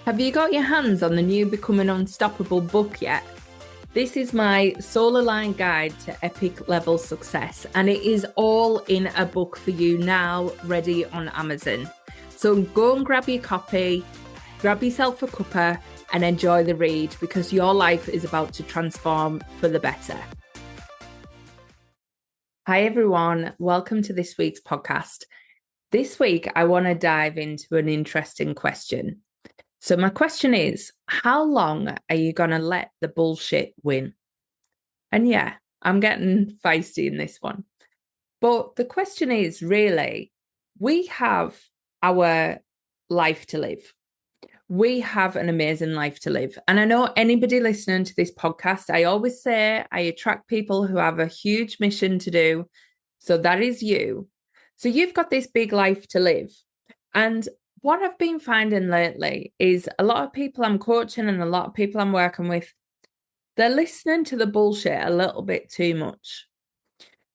Have you got your hands on the new Becoming Unstoppable book yet? This is my soul-aligned guide to epic level success, and it is all in a book for you now, ready on Amazon. So go and grab your copy, grab yourself a cuppa, and enjoy the read, because your life is about to transform for the better. Hi everyone, welcome to this week's podcast. This week, I want to dive into an interesting question. So my question is, how long are you going to let the bullshit win? And yeah, I'm getting feisty in this one. But the question is really, we have our life to live. We have an amazing life to live. And I know anybody listening to this podcast, I always say I attract people who have a huge mission to do. So that is you. So you've got this big life to live. And what I've been finding lately is a lot of people I'm coaching and a lot of people I'm working with, they're listening to the bullshit a little bit too much.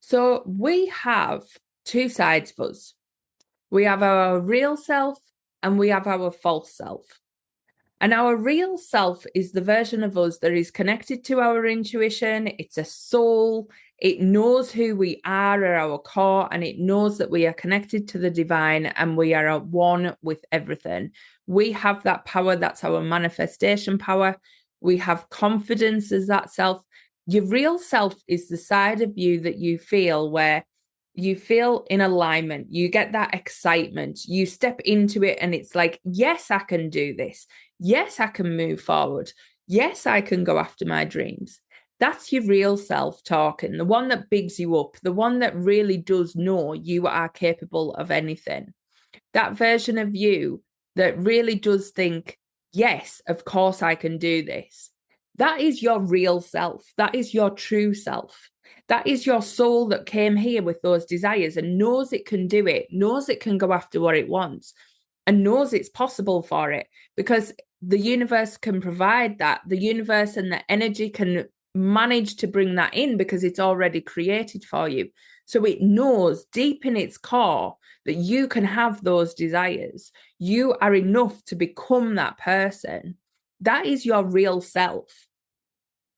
So we have two sides of us. We have our real self and we have our false self. And our real self is the version of us that is connected to our intuition. It's a soul. It knows who we are at our core, and it knows that we are connected to the divine and we are at one with everything. We have that power. That's our manifestation power. We have confidence as that self. Your real self is the side of you that you feel where you feel in alignment. You get that excitement. You step into it and it's like, yes, I can do this. Yes, I can move forward. Yes, I can go after my dreams. That's your real self talking, the one that bigs you up, the one that really does know you are capable of anything. That version of you that really does think, yes, of course I can do this. That is your real self. That is your true self. That is your soul that came here with those desires and knows it can do it, knows it can go after what it wants, and knows it's possible for it, because the universe can provide that. The universe and the energy can manage to bring that in because it's already created for you. So it knows deep in its core that you can have those desires. You are enough to become that person. That is your real self.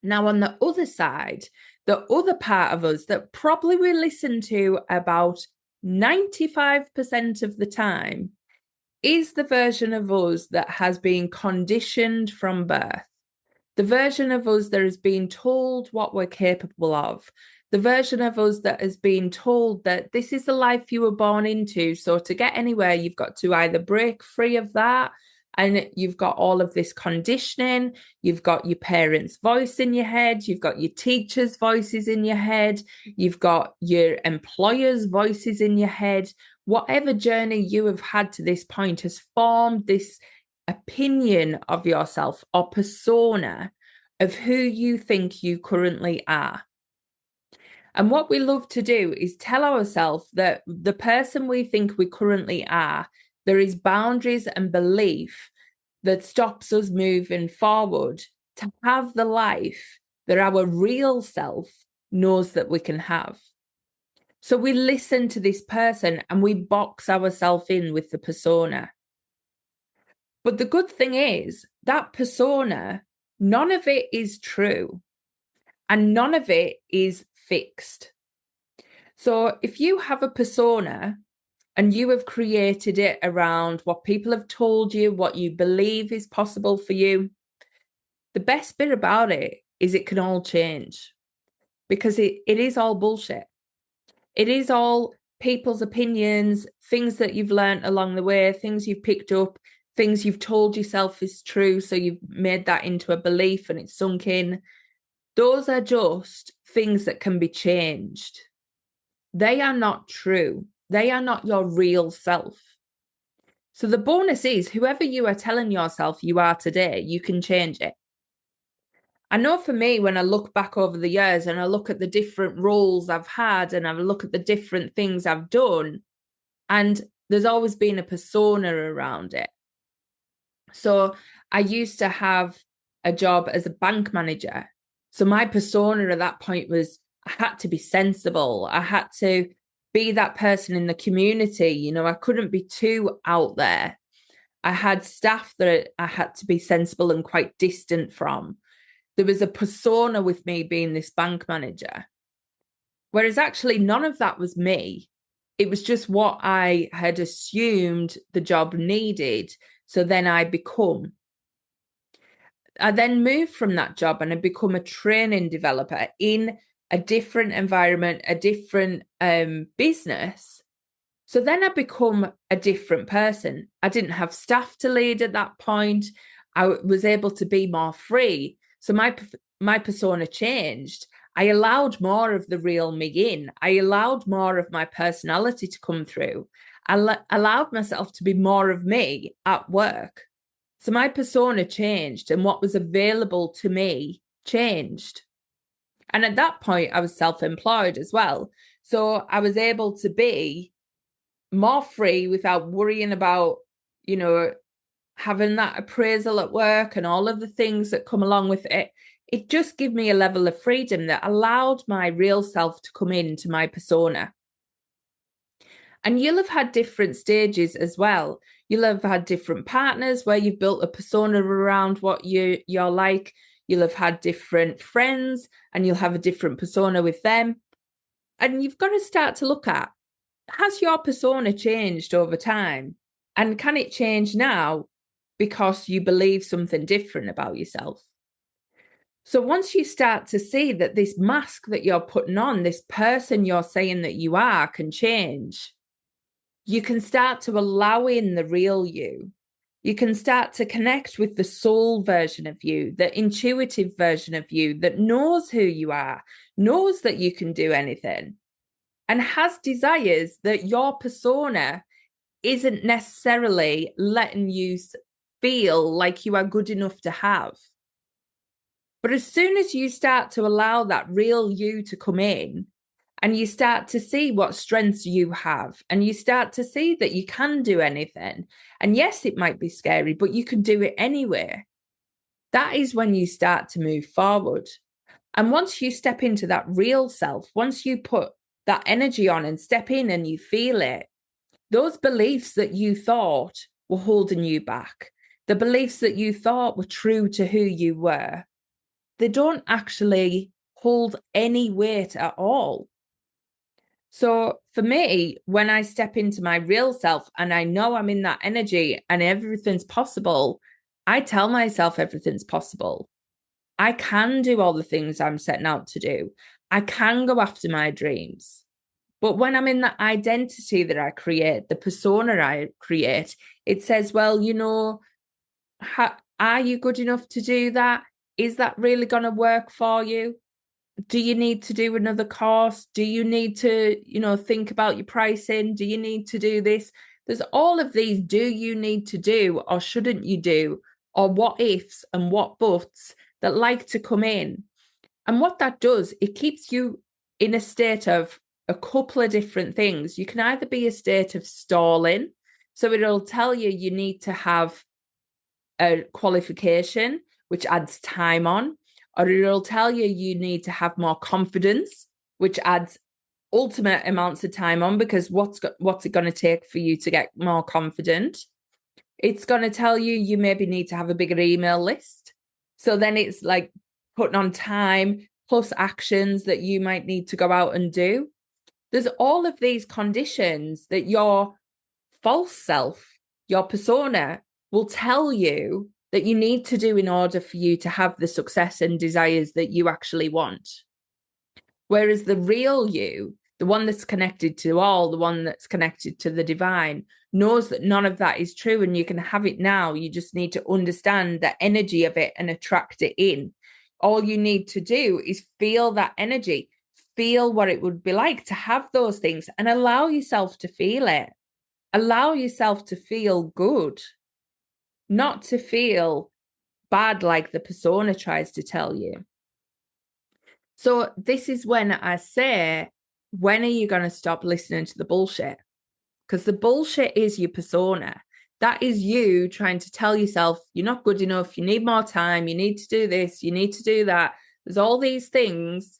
Now, on the other side, the other part of us that probably we listen to about 95% of the time is the version of us that has been conditioned from birth. The version of us that has been told what we're capable of. The version of us that has been told that this is the life you were born into. So to get anywhere, you've got to either break free of that, and you've got all of this conditioning. You've got your parents' voice in your head. You've got your teachers' voices in your head. You've got your employers' voices in your head. Whatever journey you have had to this point has formed this opinion of yourself or persona of who you think you currently are. And what we love to do is tell ourselves that the person we think we currently are, there is boundaries and belief that stops us moving forward to have the life that our real self knows that we can have. So we listen to this person and we box ourselves in with the persona. But the good thing is that persona, none of it is true and none of it is fixed. So if you have a persona and you have created it around what people have told you, what you believe is possible for you, the best bit about it is it can all change, because it is all bullshit. It is all people's opinions, things that you've learned along the way, things you've picked up, things you've told yourself is true. So you've made that into a belief and it's sunk in. Those are just things that can be changed. They are not true. They are not your real self. So the bonus is, whoever you are telling yourself you are today, you can change it. I know for me, when I look back over the years and I look at the different roles I've had and I look at the different things I've done, and there's always been a persona around it. So I used to have a job as a bank manager. So my persona at that point was, I had to be sensible. I had to be that person in the community. You know, I couldn't be too out there. I had staff that I had to be sensible and quite distant from. There was a persona with me being this bank manager, whereas actually none of that was me. It was just what I had assumed the job needed. So then I then moved from that job and I become a training developer in a different environment, a different business. So then I become a different person. I didn't have staff to lead at that point. I was able to be more free. So my persona changed. I allowed more of the real me in. I allowed more of my personality to come through. I allowed myself to be more of me at work. So my persona changed and what was available to me changed. And at that point, I was self-employed as well. So I was able to be more free without worrying about, having that appraisal at work and all of the things that come along with it. It just gave me a level of freedom that allowed my real self to come into my persona. And you'll have had different stages as well. You'll have had different partners where you've built a persona around what you're like. You'll have had different friends and you'll have a different persona with them. And you've got to start to look at, has your persona changed over time? And can it change now because you believe something different about yourself? So once you start to see that this mask that you're putting on, this person you're saying that you are, can change, you can start to allow in the real you. You can start to connect with the soul version of you, the intuitive version of you that knows who you are, knows that you can do anything, and has desires that your persona isn't necessarily letting you feel like you are good enough to have. But as soon as you start to allow that real you to come in, and you start to see what strengths you have, and you start to see that you can do anything, and yes, it might be scary, but you can do it anyway. That is when you start to move forward. And once you step into that real self, once you put that energy on and step in and you feel it, those beliefs that you thought were holding you back, the beliefs that you thought were true to who you were, they don't actually hold any weight at all. So for me, when I step into my real self and I know I'm in that energy and everything's possible, I tell myself everything's possible. I can do all the things I'm setting out to do. I can go after my dreams. But when I'm in that identity that I create, the persona I create, it says, well, are you good enough to do that? Is that really going to work for you? Do you need to do another course? Do you need to, think about your pricing? Do you need to do this? There's all of these do you need to do or shouldn't you do, or what ifs and what buts that like to come in. And what that does, it keeps you in a state of a couple of different things. You can either be a state of stalling. So it'll tell you need to have a qualification, which adds time on, or it'll tell you need to have more confidence, which adds ultimate amounts of time on, because what's it going to take for you to get more confident? It's going to tell you maybe need to have a bigger email list. So then it's like putting on time plus actions that you might need to go out and do. There's all of these conditions that your false self, your persona, will tell you that you need to do in order for you to have the success and desires that you actually want. Whereas the real you, the one that's connected to all, the one that's connected to the divine, knows that none of that is true and you can have it now. You just need to understand the energy of it and attract it in. All you need to do is feel that energy, feel what it would be like to have those things, and allow yourself to feel it. Allow yourself to feel good, not to feel bad like the persona tries to tell you. So this is when I say, when are you going to stop listening to the bullshit? Because the bullshit is your persona. That is you trying to tell yourself you're not good enough, you need more time, you need to do this, you need to do that. There's all these things,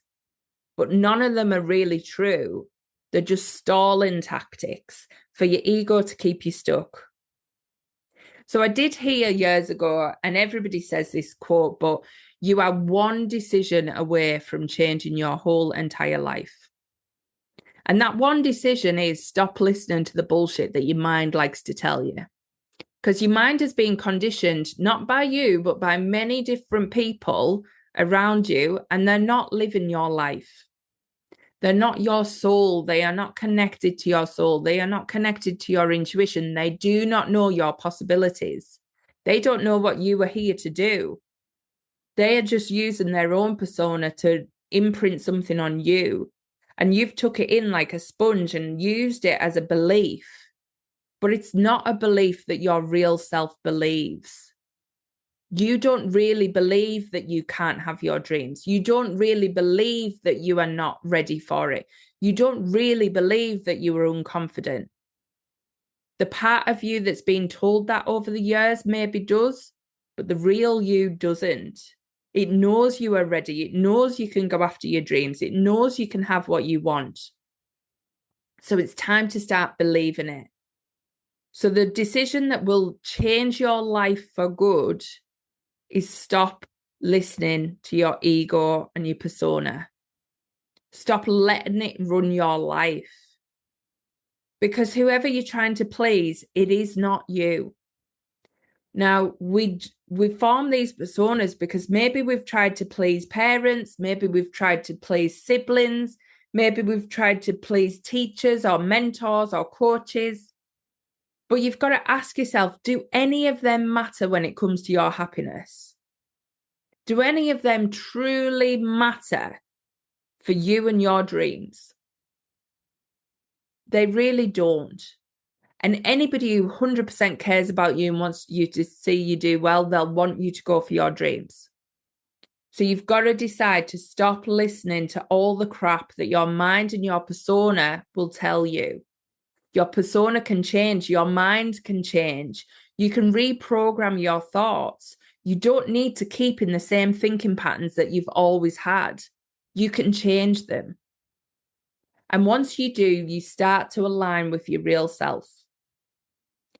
but none of them are really true. They're just stalling tactics for your ego to keep you stuck. So I did hear years ago, and everybody says this quote, but you are one decision away from changing your whole entire life. And that one decision is stop listening to the bullshit that your mind likes to tell you. Because your mind is being conditioned, not by you, but by many different people around you, and they're not living your life. They're not your soul. They are not connected to your soul. They are not connected to your intuition. They do not know your possibilities. They don't know what you are here to do. They are just using their own persona to imprint something on you. And you've took it in like a sponge and used it as a belief. But it's not a belief that your real self believes. You don't really believe that you can't have your dreams. You don't really believe that you are not ready for it. You don't really believe that you are unconfident. The part of you that's been told that over the years maybe does, but the real you doesn't. It knows you are ready. It knows you can go after your dreams. It knows you can have what you want. So it's time to start believing it. So the decision that will change your life for good is stop listening to your ego and your persona. Stop letting it run your life. Because whoever you're trying to please, it is not you. Now, we form these personas because maybe we've tried to please parents, maybe we've tried to please siblings, maybe we've tried to please teachers or mentors or coaches. But you've got to ask yourself, do any of them matter when it comes to your happiness? Do any of them truly matter for you and your dreams? They really don't. And anybody who 100% cares about you and wants you to see you do well, they'll want you to go for your dreams. So you've got to decide to stop listening to all the crap that your mind and your persona will tell you. Your persona can change. Your mind can change. You can reprogram your thoughts. You don't need to keep in the same thinking patterns that you've always had. You can change them. And once you do, you start to align with your real self.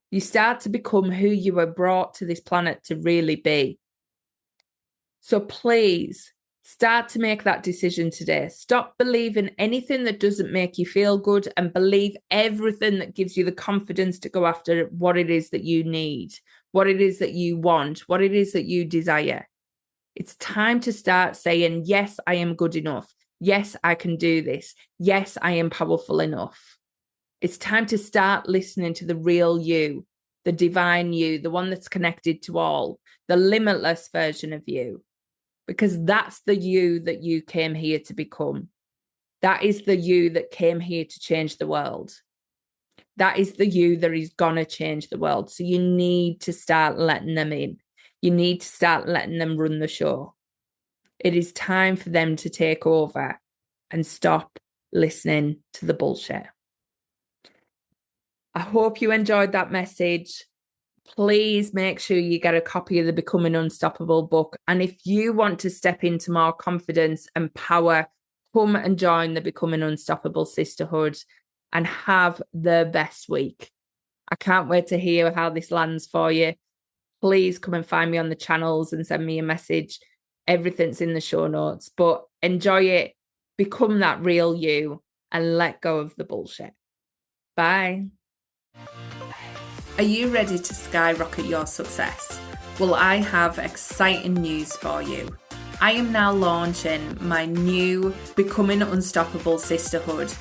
You start to become who you were brought to this planet to really be. So please start to make that decision today. Stop believing anything that doesn't make you feel good and believe everything that gives you the confidence to go after what it is that you need, what it is that you want, what it is that you desire. It's time to start saying, yes, I am good enough. Yes, I can do this. Yes, I am powerful enough. It's time to start listening to the real you, the divine you, the one that's connected to all, the limitless version of you. Because that's the you that you came here to become. That is the you that came here to change the world. That is the you that is going to change the world. So you need to start letting them in. You need to start letting them run the show. It is time for them to take over and stop listening to the bullshit. I hope you enjoyed that message. Please make sure you get a copy of the Becoming Unstoppable book. And if you want to step into more confidence and power, come and join the Becoming Unstoppable Sisterhood and have the best week. I can't wait to hear how this lands for you. Please come and find me on the channels and send me a message. Everything's in the show notes, but enjoy it. Become that real you and let go of the bullshit. Bye. Are you ready to skyrocket your success? Well, I have exciting news for you. I am now launching my new Becoming Unstoppable Sisterhood.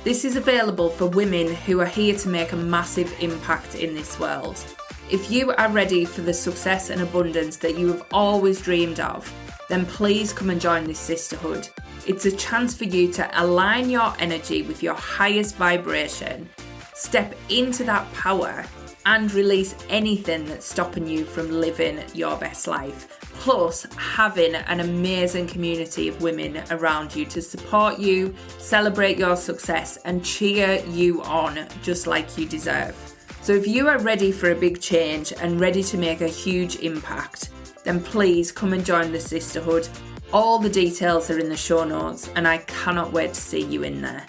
This is available for women who are here to make a massive impact in this world. If you are ready for the success and abundance that you have always dreamed of, then please come and join this sisterhood. It's a chance for you to align your energy with your highest vibration, step into that power, and release anything that's stopping you from living your best life. Plus, having an amazing community of women around you to support you, celebrate your success, and cheer you on just like you deserve. So if you are ready for a big change and ready to make a huge impact, then please come and join the sisterhood. All the details are in the show notes, and I cannot wait to see you in there.